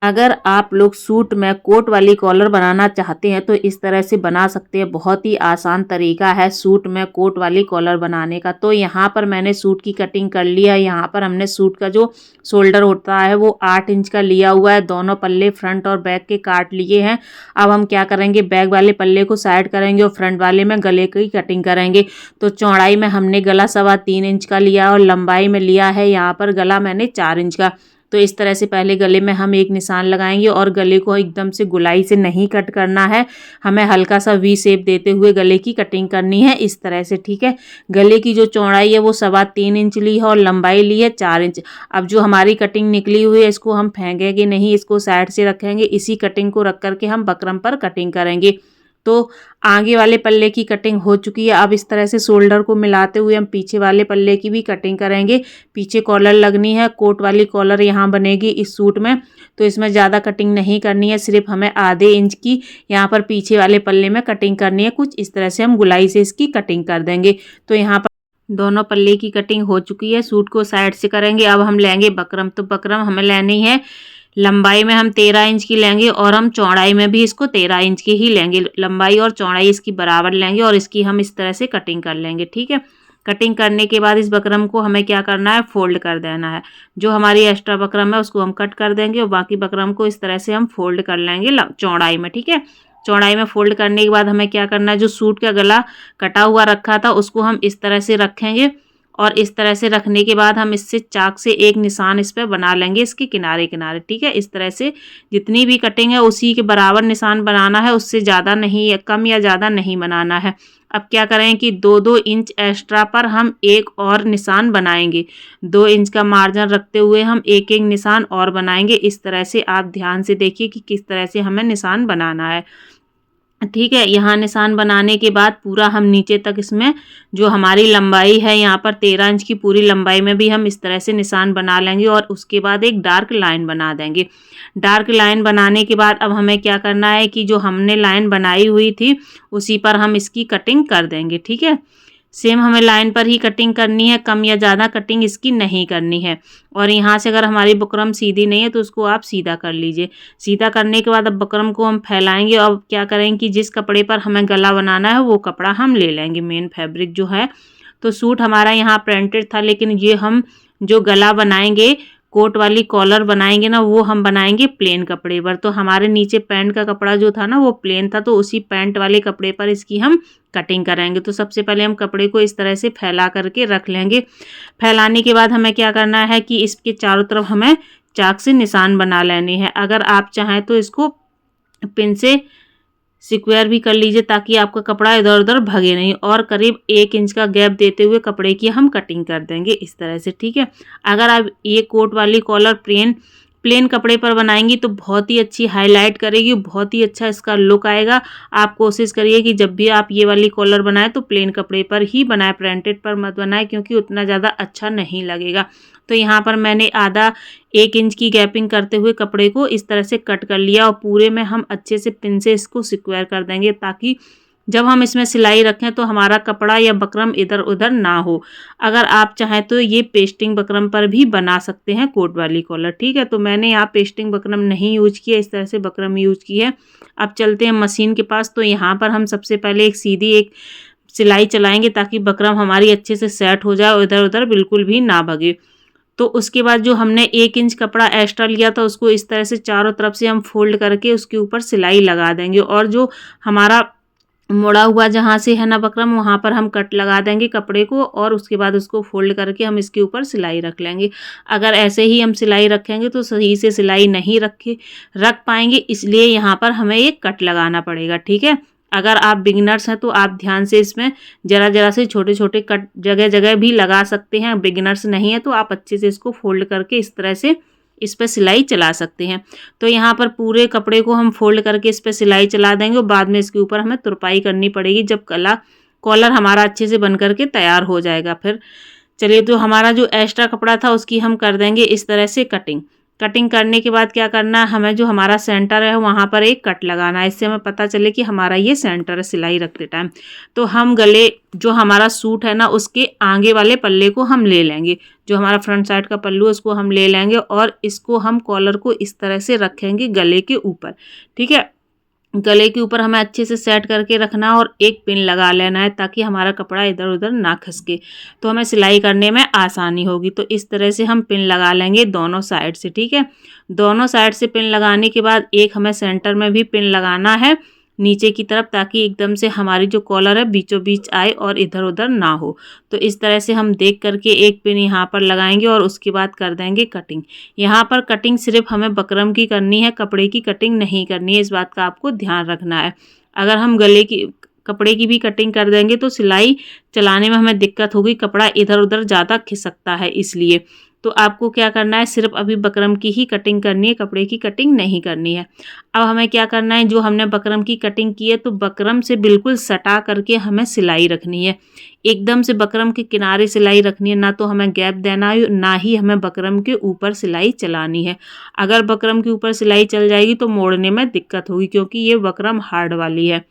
अगर आप लोग सूट में कोट वाली कॉलर बनाना चाहते हैं तो इस तरह से बना सकते हैं। बहुत ही आसान तरीका है सूट में कोट वाली कॉलर बनाने का। तो यहाँ पर मैंने सूट की कटिंग कर लिया। यहाँ पर हमने सूट का जो शोल्डर होता है वो 8 इंच का लिया हुआ है। दोनों पल्ले फ्रंट और बैक के काट लिए हैं। अब हम क्या करेंगे, बैक वाले पल्ले को साइड करेंगे और फ्रंट वाले में गले की कटिंग करेंगे। तो चौड़ाई में हमने गला 3.25 इंच का लिया और लंबाई में लिया है यहाँ पर गला मैंने 4 इंच का। तो इस तरह से पहले गले में हम एक निशान लगाएंगे और गले को एकदम से गोलाई से नहीं कट करना है, हमें हल्का सा वी शेप देते हुए गले की कटिंग करनी है इस तरह से। ठीक है, गले की जो चौड़ाई है वो 3.25 इंच ली है और लंबाई ली है 4 इंच। अब जो हमारी कटिंग निकली हुई है इसको हम फेंकेंगे नहीं, इसको साइड से रखेंगे। इसी कटिंग को रख करके हम बकरम पर कटिंग करेंगे। तो आगे वाले पल्ले की कटिंग हो चुकी है। अब इस तरह से शोल्डर को मिलाते हुए हम पीछे वाले पल्ले की भी कटिंग करेंगे। पीछे कॉलर लगनी है, कोट वाली कॉलर यहाँ बनेगी इस सूट में। तो इसमें ज़्यादा कटिंग नहीं करनी है, सिर्फ हमें आधे इंच की यहाँ पर पीछे वाले पल्ले में कटिंग करनी है। कुछ इस तरह से हम गुलाई से इसकी कटिंग कर देंगे। तो यहाँ पर दोनों पल्ले की कटिंग हो चुकी है। सूट को साइड से करेंगे। अब हम लेंगे बकरम। तो बकरम हमें लेनी है, लंबाई में हम 13 इंच की लेंगे और हम चौड़ाई में भी इसको 13 इंच की ही लेंगे। लंबाई और चौड़ाई इसकी बराबर लेंगे और इसकी हम इस तरह से कटिंग कर लेंगे। ठीक है, कटिंग करने के बाद इस बकरम को हमें क्या करना है, फोल्ड कर देना है। जो हमारी एक्स्ट्रा बकरम है उसको हम कट कर देंगे और बाकी बकरम को इस तरह से हम फोल्ड कर लेंगे चौड़ाई में। ठीक है, चौड़ाई में फोल्ड करने के बाद हमें क्या करना है, जो सूट का गला कटा हुआ रखा था उसको हम इस तरह से रखेंगे और इस तरह से रखने के बाद हम इससे चाक से एक निशान इस पर बना लेंगे इसके किनारे किनारे। ठीक है, इस तरह से जितनी भी कटिंग है उसी के बराबर निशान बनाना है, उससे ज़्यादा नहीं, कम या ज़्यादा नहीं बनाना है। अब क्या करें कि 2-2 इंच एक्स्ट्रा पर हम एक और निशान बनाएंगे। 2 इंच का मार्जिन रखते हुए हम एक एक निशान और बनाएंगे। इस तरह से आप ध्यान से देखिए कि किस तरह से हमें निशान बनाना है। ठीक है, यहाँ निशान बनाने के बाद पूरा हम नीचे तक इसमें जो हमारी लंबाई है यहाँ पर 13 इंच की पूरी लंबाई में भी हम इस तरह से निशान बना लेंगे और उसके बाद एक डार्क लाइन बना देंगे। डार्क लाइन बनाने के बाद अब हमें क्या करना है कि जो हमने लाइन बनाई हुई थी उसी पर हम इसकी कटिंग कर देंगे। ठीक है, सेम हमें लाइन पर ही कटिंग करनी है, कम या ज़्यादा कटिंग इसकी नहीं करनी है। और यहाँ से अगर हमारी बुकरम सीधी नहीं है तो उसको आप सीधा कर लीजिए। सीधा करने के बाद अब बुकरम को हम फैलाएंगे और क्या करेंगे कि जिस कपड़े पर हमें गला बनाना है वो कपड़ा हम ले लेंगे, मेन फैब्रिक जो है। तो सूट हमारा यहाँ प्रिंटेड था, लेकिन ये हम जो गला बनाएंगे, कोट वाली कॉलर बनाएंगे ना, वो हम बनाएंगे प्लेन कपड़े पर। तो हमारे नीचे पैंट का कपड़ा जो था ना वो प्लेन था, तो उसी पैंट वाले कपड़े पर इसकी हम कटिंग कराएंगे। तो सबसे पहले हम कपड़े को इस तरह से फैला करके रख लेंगे। फैलाने के बाद हमें क्या करना है कि इसके चारों तरफ हमें चाक से निशान बना लेने हैं। अगर आप चाहें तो इसको पिन से स्क्वायर भी कर लीजिए ताकि आपका कपड़ा इधर उधर भगे नहीं। और करीब 1 इंच का गैप देते हुए कपड़े की हम कटिंग कर देंगे इस तरह से। ठीक है, अगर आप ये कोट वाली कॉलर प्लेन कपड़े पर बनाएंगी तो बहुत ही अच्छी हाईलाइट करेगी, बहुत ही अच्छा इसका लुक आएगा। आप कोशिश करिए कि जब भी आप ये वाली कॉलर बनाएं तो प्लेन कपड़े पर ही बनाएं, प्रिंटेड पर मत बनाएं, क्योंकि उतना ज़्यादा अच्छा नहीं लगेगा। तो यहाँ पर मैंने आधा 1 इंच की गैपिंग करते हुए कपड़े को इस तरह से कट कर लिया और पूरे में हम अच्छे से पिन से इसको स्क्वायर कर देंगे ताकि जब हम इसमें सिलाई रखें तो हमारा कपड़ा या बकरम इधर उधर ना हो। अगर आप चाहें तो ये पेस्टिंग बकरम पर भी बना सकते हैं कोट वाली कॉलर। ठीक है, तो मैंने यहाँ पेस्टिंग बकरम नहीं यूज किया, इस तरह से बकरम यूज की है। अब चलते हैं मशीन के पास। तो यहाँ पर हम सबसे पहले एक सीधी एक सिलाई चलाएंगे ताकि बकरम हमारी अच्छे से सेट हो जाए और इधर उधर बिल्कुल भी ना भगे। तो उसके बाद जो हमने 1 इंच कपड़ा एक्स्ट्रा लिया था उसको इस तरह से चारों तरफ से हम फोल्ड करके उसके ऊपर सिलाई लगा देंगे और जो हमारा मुड़ा हुआ जहाँ से है ना बकरम, वहाँ पर हम कट लगा देंगे कपड़े को और उसके बाद उसको फोल्ड करके हम इसके ऊपर सिलाई रख लेंगे। अगर ऐसे ही हम सिलाई रखेंगे तो सही से सिलाई नहीं रख पाएंगे, इसलिए यहाँ पर हमें एक कट लगाना पड़ेगा। ठीक है, अगर आप बिगिनर्स हैं तो आप ध्यान से इसमें जरा जरा से छोटे छोटे कट जगह जगह भी लगा सकते हैं। बिगिनर्स नहीं है तो आप अच्छे से इसको फोल्ड करके इस तरह से इस पर सिलाई चला सकते हैं। तो यहाँ पर पूरे कपड़े को हम फोल्ड करके इस पर सिलाई चला देंगे और बाद में इसके ऊपर हमें तुरपाई करनी पड़ेगी जब कॉलर हमारा अच्छे से बन करके तैयार हो जाएगा। फिर चलिए, तो हमारा जो एक्स्ट्रा कपड़ा था उसकी हम कर देंगे इस तरह से कटिंग। कटिंग करने के बाद क्या करना है, हमें जो हमारा सेंटर है वहाँ पर एक कट लगाना है, इससे हमें पता चले कि हमारा ये सेंटर है सिलाई रखते टाइम। तो हम गले जो हमारा सूट है ना उसके आगे वाले पल्ले को हम ले लेंगे, जो हमारा फ्रंट साइड का पल्लू है उसको हम ले लेंगे और इसको हम कॉलर को इस तरह से रखेंगे गले के ऊपर। ठीक है, गले के ऊपर हमें अच्छे से सेट करके रखना है और एक पिन लगा लेना है ताकि हमारा कपड़ा इधर उधर ना खसके, तो हमें सिलाई करने में आसानी होगी। तो इस तरह से हम पिन लगा लेंगे दोनों साइड से। ठीक है, दोनों साइड से पिन लगाने के बाद एक हमें सेंटर में भी पिन लगाना है नीचे की तरफ, ताकि एकदम से हमारी जो कॉलर है बीचों बीच आए और इधर उधर ना हो। तो इस तरह से हम देख करके एक पिन यहाँ पर लगाएंगे और उसके बाद कर देंगे कटिंग। यहाँ पर कटिंग सिर्फ हमें बकरम की करनी है, कपड़े की कटिंग नहीं करनी है, इस बात का आपको ध्यान रखना है। अगर हम गले की कपड़े की भी कटिंग कर देंगे तो सिलाई चलाने में हमें दिक्कत होगी, कपड़ा इधर उधर ज़्यादा खिसकता है इसलिए। तो आपको क्या करना है, सिर्फ अभी बकरम की ही कटिंग करनी है, कपड़े की कटिंग नहीं करनी है। अब हमें क्या करना है, जो हमने बकरम की कटिंग की है तो बकरम से बिल्कुल सटा करके हमें सिलाई रखनी है, एकदम से बकरम के किनारे सिलाई रखनी है, ना तो हमें गैप देना है ना ही हमें बकरम के ऊपर सिलाई चलानी है। अगर बकरम के ऊपर सिलाई चल जाएगी तो मोड़ने में दिक्कत होगी, क्योंकि ये बकरम हार्ड वाली है।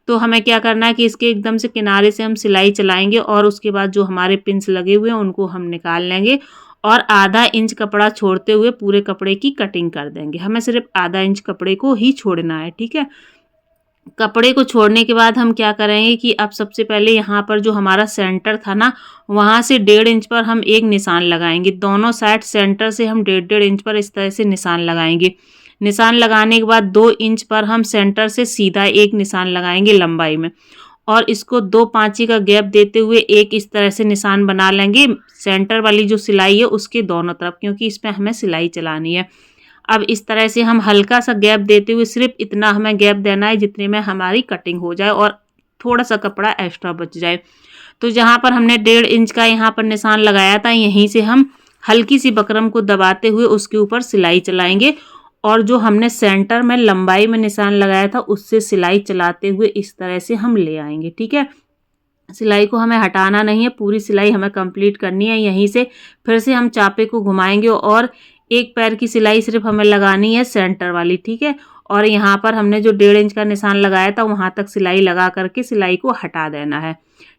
तो हमें क्या करना है कि इसके एकदम से किनारे से हम सिलाई चलाएंगे और उसके बाद जो हमारे पिंस लगे हुए हैं उनको हम निकाल लेंगे और आधा इंच कपड़ा छोड़ते हुए पूरे कपड़े की कटिंग कर देंगे। हमें सिर्फ आधा इंच कपड़े को ही छोड़ना है। ठीक है, कपड़े को छोड़ने के बाद हम क्या करेंगे कि अब सबसे पहले यहाँ पर जो हमारा सेंटर था ना वहाँ से 1.5 इंच पर हम एक निशान लगाएंगे, दोनों साइड सेंटर से हम 1.5 इंच पर इस तरह से निशान लगाएंगे। निशान लगाने के बाद 2 इंच पर हम सेंटर से सीधा एक निशान लगाएंगे लंबाई में, और इसको 2 पाँची का गैप देते हुए एक इस तरह से निशान बना लेंगे सेंटर वाली जो सिलाई है उसके दोनों तरफ, क्योंकि इसमें हमें सिलाई चलानी है। अब इस तरह से हम हल्का सा गैप देते हुए, सिर्फ इतना हमें गैप देना है जितने में हमारी कटिंग हो जाए और थोड़ा सा कपड़ा एक्स्ट्रा बच जाए। तो जहाँ पर हमने 1.5 इंच का यहाँ पर निशान लगाया था, यहीं से हम हल्की सी बकरम को दबाते हुए उसके ऊपर सिलाई चलाएंगे और जो हमने सेंटर में लंबाई में निशान लगाया था उससे सिलाई चलाते हुए इस तरह से हम ले आएंगे। ठीक है, सिलाई को हमें हटाना नहीं है, पूरी सिलाई हमें कंप्लीट करनी है। यहीं से फिर से हम चापे को घुमाएंगे और एक पैर की सिलाई सिर्फ हमें लगानी है सेंटर वाली। ठीक है, और यहाँ पर हमने जो 1.5 इंच का निशान लगाया था वहाँ तक सिलाई लगा करके सिलाई को हटा देना है।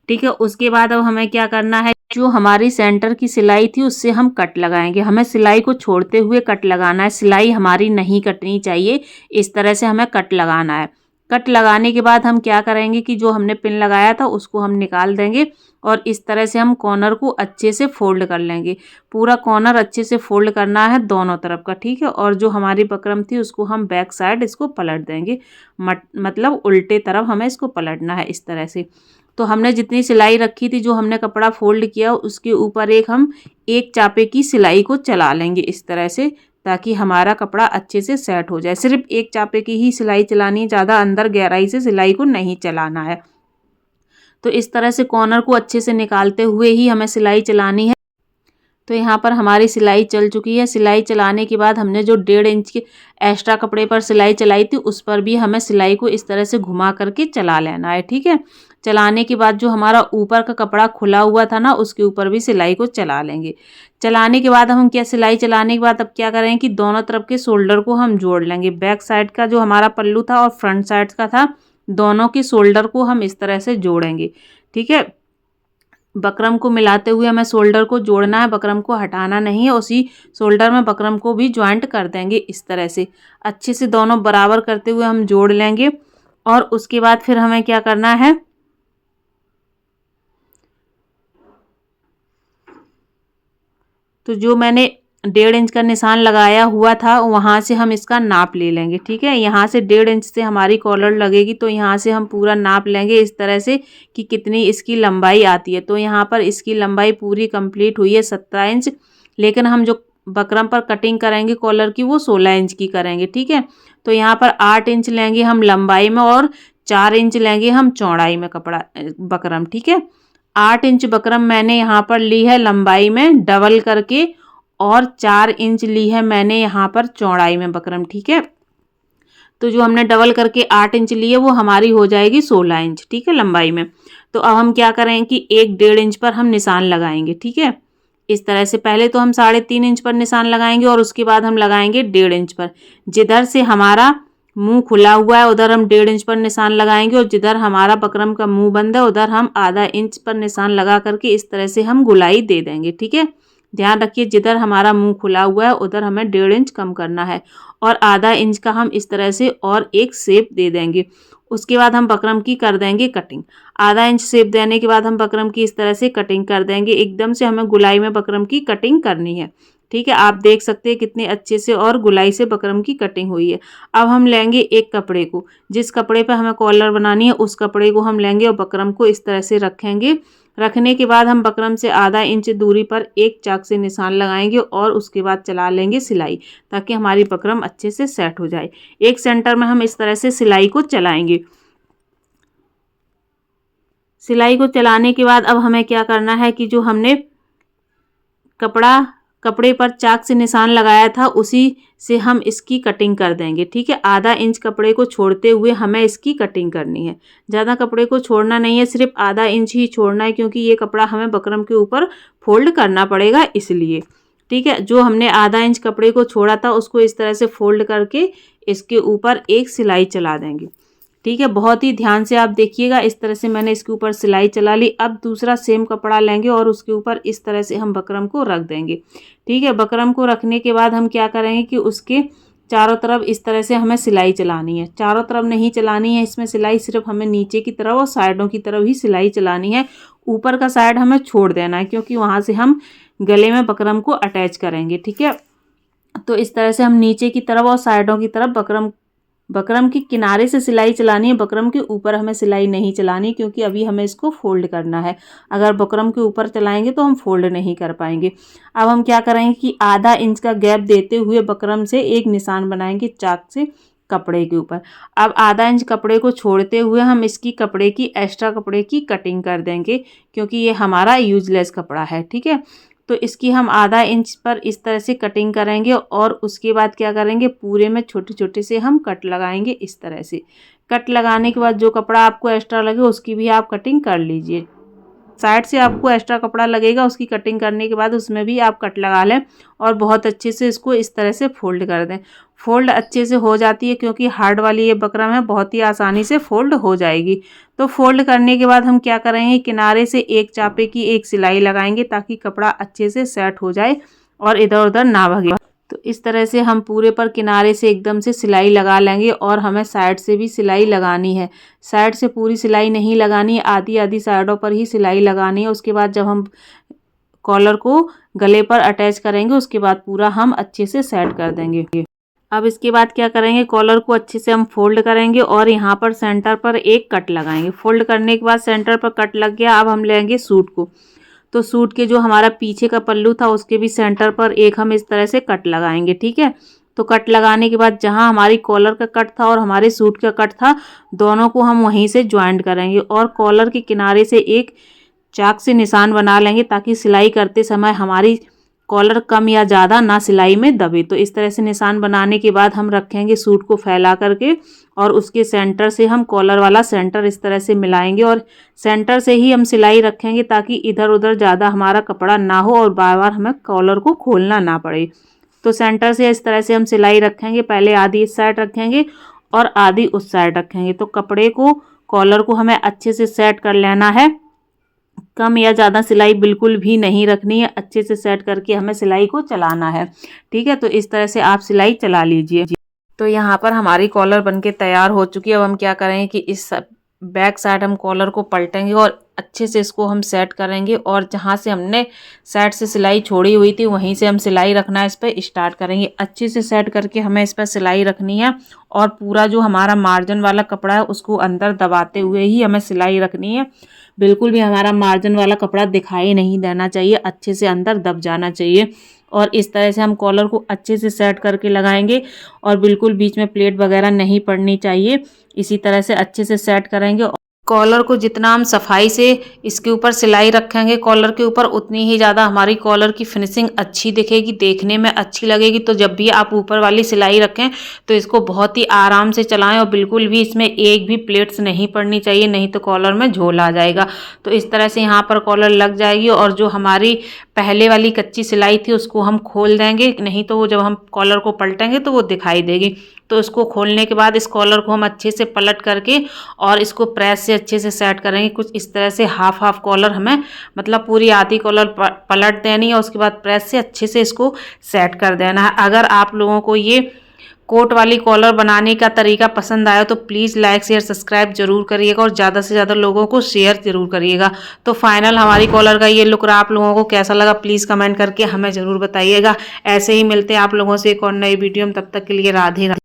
ठीक है, उसके बाद अब हमें क्या करना है, जो हमारी सेंटर की सिलाई थी उससे हम कट लगाएंगे। हमें सिलाई को छोड़ते हुए कट लगाना है, सिलाई हमारी नहीं कटनी चाहिए, इस तरह से हमें कट लगाना है। कट लगाने के बाद हम क्या करेंगे कि जो हमने पिन लगाया था उसको हम निकाल देंगे और इस तरह से हम कॉर्नर को अच्छे से फोल्ड कर लेंगे। पूरा कॉर्नर अच्छे से फोल्ड करना है दोनों तरफ का। ठीक है, और जो हमारी बकरम थी उसको हम बैक साइड इसको पलट देंगे, मतलब उल्टे तरफ हमें इसको पलटना है इस तरह से। तो हमने जितनी सिलाई रखी थी, जो हमने कपड़ा फोल्ड किया उसके ऊपर हम एक चापे की सिलाई को चला लेंगे इस तरह से, ताकि हमारा कपड़ा अच्छे से सेट हो जाए। सिर्फ एक चापे की ही सिलाई चलानी है, ज़्यादा अंदर गहराई से सिलाई को नहीं चलाना है। तो इस तरह से कॉर्नर को अच्छे से निकालते हुए ही हमें सिलाई चलानी है। तो यहाँ पर हमारी सिलाई चल चुकी है। सिलाई चलाने के बाद हमने जो 1.5 इंच के एक्स्ट्रा कपड़े पर सिलाई चलाई थी उस पर भी हमें सिलाई को इस तरह से घुमा करके चला लेना है। ठीक है, चलाने के बाद जो हमारा ऊपर का कपड़ा खुला हुआ था ना उसके ऊपर भी सिलाई को चला लेंगे। चलाने के बाद हम क्या, सिलाई चलाने के बाद अब क्या करें कि दोनों तरफ के शोल्डर को हम जोड़ लेंगे। बैक साइड का जो हमारा पल्लू था और फ्रंट साइड का था, दोनों के शोल्डर को हम इस तरह से जोड़ेंगे। ठीक है, बकरम को मिलाते हुए हमें शोल्डर को जोड़ना है, बकरम को हटाना नहीं है। उसी शोल्डर में बकरम को भी ज्वाइंट कर देंगे इस तरह से, अच्छे से दोनों बराबर करते हुए हम जोड़ लेंगे। और उसके बाद फिर हमें क्या करना है, तो जो मैंने 1.5 इंच का निशान लगाया हुआ था वहाँ से हम इसका नाप ले लेंगे। ठीक है, यहाँ से 1.5 इंच से हमारी कॉलर लगेगी, तो यहाँ से हम पूरा नाप लेंगे इस तरह से कि कितनी इसकी लंबाई आती है। तो यहाँ पर इसकी लंबाई पूरी कंप्लीट हुई है 17 इंच, लेकिन हम जो बकरम पर कटिंग करेंगे कॉलर की वो 16 इंच की करेंगे। ठीक है, तो यहाँ पर 8 इंच लेंगे हम लंबाई में और 4 इंच लेंगे हम चौड़ाई में कपड़ा बकरम। ठीक है, 8 इंच बकरम मैंने यहाँ पर ली है लंबाई में डबल करके और 4 इंच ली है मैंने यहाँ पर चौड़ाई में बकरम। ठीक है, तो जो हमने डबल करके 8 इंच ली है वो हमारी हो जाएगी 16 इंच। ठीक है, लंबाई में। तो अब हम क्या करें कि 1.5 इंच पर हम निशान लगाएंगे। ठीक है, इस तरह से पहले तो हम 3.5 इंच पर निशान लगाएंगे और उसके बाद हम लगाएंगे 1.5 इंच पर। जिधर से हमारा मुंह खुला हुआ है उधर हम 1.5 इंच पर निशान लगाएंगे और जिधर हमारा बकरम का मुंह बंद है उधर हम आधा इंच पर निशान लगा करके इस तरह से हम गुलाई दे देंगे। ठीक है, ध्यान रखिए जिधर हमारा मुंह खुला हुआ है उधर हमें 1.5 इंच कम करना है और आधा इंच का हम इस तरह से और एक शेप दे देंगे। उसके बाद हम बकरम की कर देंगे कटिंग। आधा इंच शेप देने के बाद हम बकरम की इस तरह से कटिंग कर देंगे। एकदम से हमें गुलाई में बकरम की कटिंग करनी है। ठीक है, आप देख सकते हैं कितने अच्छे से और गुलाई से बकरम की कटिंग हुई है। अब हम लेंगे एक कपड़े को, जिस कपड़े पे हमें कॉलर बनानी है उस कपड़े को हम लेंगे और बकरम को इस तरह से रखेंगे। रखने के बाद हम बकरम से आधा इंच दूरी पर एक चाक से निशान लगाएंगे और उसके बाद चला लेंगे सिलाई, ताकि हमारी बकरम अच्छे से सेट हो जाए। एक सेंटर में हम इस तरह से सिलाई को चलाएंगे। सिलाई को चलाने के बाद अब हमें क्या करना है कि जो हमने कपड़े पर चाक से निशान लगाया था उसी से हम इसकी कटिंग कर देंगे। ठीक है, आधा इंच कपड़े को छोड़ते हुए हमें इसकी कटिंग करनी है। ज़्यादा कपड़े को छोड़ना नहीं है, सिर्फ आधा इंच ही छोड़ना है, क्योंकि ये कपड़ा हमें बकरम के ऊपर फोल्ड करना पड़ेगा इसलिए। ठीक है, जो हमने आधा इंच कपड़े को छोड़ा था उसको इस तरह से फोल्ड करके इसके ऊपर एक सिलाई चला देंगे। ठीक है, बहुत ही ध्यान से आप देखिएगा। इस तरह से मैंने इसके ऊपर सिलाई चला ली। अब दूसरा सेम कपड़ा लेंगे और उसके ऊपर इस तरह से हम बकरम को रख देंगे। ठीक है, बकरम को रखने के बाद हम क्या करेंगे कि उसके चारों तरफ इस तरह से हमें सिलाई चलानी है। चारों तरफ नहीं चलानी है इसमें सिलाई, सिर्फ हमें नीचे की तरफ और साइडों की तरफ ही सिलाई चलानी है। ऊपर का साइड हमें छोड़ देना है, क्योंकि वहाँ से हम गले में बकरम को अटैच करेंगे। ठीक है, तो इस तरह से हम नीचे की तरफ और साइडों की तरफ बकरम के किनारे से सिलाई चलानी है। बकरम के ऊपर हमें सिलाई नहीं चलानी, क्योंकि अभी हमें इसको फोल्ड करना है। अगर बकरम के ऊपर चलाएंगे तो हम फोल्ड नहीं कर पाएंगे। अब हम क्या करेंगे कि आधा इंच का गैप देते हुए बकरम से एक निशान बनाएंगे चाक से कपड़े के ऊपर। अब आधा इंच कपड़े को छोड़ते हुए हम इसकी एक्स्ट्रा कपड़े की कटिंग कर देंगे, क्योंकि ये हमारा यूजलेस कपड़ा है। ठीक है, तो इसकी हम आधा इंच पर इस तरह से कटिंग करेंगे और उसके बाद क्या करेंगे, पूरे में छोटे छोटे से हम कट लगाएंगे। इस तरह से कट लगाने के बाद जो कपड़ा आपको एक्स्ट्रा लगे उसकी भी आप कटिंग कर लीजिए। साइड से आपको एक्स्ट्रा कपड़ा लगेगा, उसकी कटिंग करने के बाद उसमें भी आप कट लगा लें और बहुत अच्छे से इसको इस तरह से फोल्ड कर दें। फोल्ड अच्छे से हो जाती है, क्योंकि हार्ड वाली ये बकरम है, बहुत ही आसानी से फोल्ड हो जाएगी। तो फोल्ड करने के बाद हम क्या करेंगे, किनारे से एक चापे की एक सिलाई लगाएंगे, ताकि कपड़ा अच्छे से सेट हो जाए और इधर उधर ना भगे। तो इस तरह से हम पूरे पर किनारे से एकदम से सिलाई लगा लेंगे और हमें साइड से भी सिलाई लगानी है। साइड से पूरी सिलाई नहीं लगानी है, आधी आधी साइडों पर ही सिलाई लगानी है। उसके बाद जब हम कॉलर को गले पर अटैच करेंगे उसके बाद पूरा हम अच्छे से सेट कर देंगे। अब इसके बाद क्या करेंगे, कॉलर को अच्छे से हम फोल्ड करेंगे और यहाँ पर सेंटर पर एक कट लगाएंगे। फोल्ड करने के बाद सेंटर पर कट लग गया। अब हम लेंगे सूट को, तो सूट के जो हमारा पीछे का पल्लू था उसके भी सेंटर पर एक हम इस तरह से कट लगाएंगे। ठीक है, तो कट लगाने के बाद जहाँ हमारी कॉलर का कट था और हमारे सूट का कट था, दोनों को हम वहीं से ज्वाइंट करेंगे और कॉलर के किनारे से एक चाक से निशान बना लेंगे, ताकि सिलाई करते समय हमारी कॉलर कम या ज़्यादा ना सिलाई में दबे। तो इस तरह से निशान बनाने के बाद हम रखेंगे सूट को फैला करके और उसके सेंटर से हम कॉलर वाला सेंटर इस तरह से मिलाएंगे और सेंटर से ही हम सिलाई रखेंगे, ताकि इधर उधर ज़्यादा हमारा कपड़ा ना हो और बार बार हमें कॉलर को खोलना ना पड़े। तो सेंटर से इस तरह से हम सिलाई रखेंगे। पहले आधी इस साइड रखेंगे और आधी उस साइड रखेंगे। तो कपड़े को, कॉलर को हमें अच्छे से सेट कर लेना है। कम या ज़्यादा सिलाई बिल्कुल भी नहीं रखनी है, अच्छे से सेट करके हमें सिलाई को चलाना है। ठीक है, तो इस तरह से आप सिलाई चला लीजिए। तो यहाँ पर हमारी कॉलर बनके तैयार हो चुकी है। अब हम क्या करेंगे कि इस बैक साइड हम कॉलर को पलटेंगे और अच्छे से इसको हम सेट करेंगे और जहाँ से हमने साइड से सिलाई छोड़ी हुई थी वहीं से हम सिलाई रखना इस पर स्टार्ट करेंगे। अच्छे से सेट करके हमें इस पर सिलाई रखनी है और पूरा जो हमारा मार्जिन वाला कपड़ा है उसको अंदर दबाते हुए ही हमें सिलाई रखनी है। बिल्कुल भी हमारा मार्जिन वाला कपड़ा दिखाई नहीं देना चाहिए, अच्छे से अंदर दब जाना चाहिए। और इस तरह से हम कॉलर को अच्छे से सेट करके लगाएंगे और बिल्कुल बीच में प्लेट वगैरह नहीं पड़नी चाहिए। इसी तरह से अच्छे से सेट करेंगे। कॉलर को जितना हम सफाई से इसके ऊपर सिलाई रखेंगे कॉलर के ऊपर, उतनी ही ज़्यादा हमारी कॉलर की फिनिशिंग अच्छी दिखेगी, देखने में अच्छी लगेगी। तो जब भी आप ऊपर वाली सिलाई रखें तो इसको बहुत ही आराम से चलाएं और बिल्कुल भी इसमें एक भी प्लेट्स नहीं पड़नी चाहिए, नहीं तो कॉलर में झोल आ जाएगा। तो इस तरह से यहाँ पर कॉलर लग जाएगी और जो हमारी पहले वाली कच्ची सिलाई थी उसको हम खोल देंगे, नहीं तो वो जब हम कॉलर को पलटेंगे तो वो दिखाई देगी। तो इसको खोलने के बाद इस कॉलर को हम अच्छे से पलट करके और इसको प्रेस से अच्छे से सेट करेंगे। कुछ इस तरह से हाफ हाफ कॉलर हमें, मतलब पूरी आधी कॉलर पलट देनी है, उसके बाद प्रेस से अच्छे से इसको सेट कर देना है। अगर आप लोगों को ये कोट वाली कॉलर बनाने का तरीका पसंद आया तो प्लीज़ लाइक शेयर सब्सक्राइब जरूर करिएगा और ज़्यादा से ज़्यादा लोगों को शेयर जरूर करिएगा। तो फाइनल हमारी कॉलर का ये लुक रहा, आप लोगों को कैसा लगा प्लीज़ कमेंट करके हमें ज़रूर बताइएगा। ऐसे ही मिलते हैं आप लोगों से एक और नई वीडियो में, तब तक के लिए राधे राधे।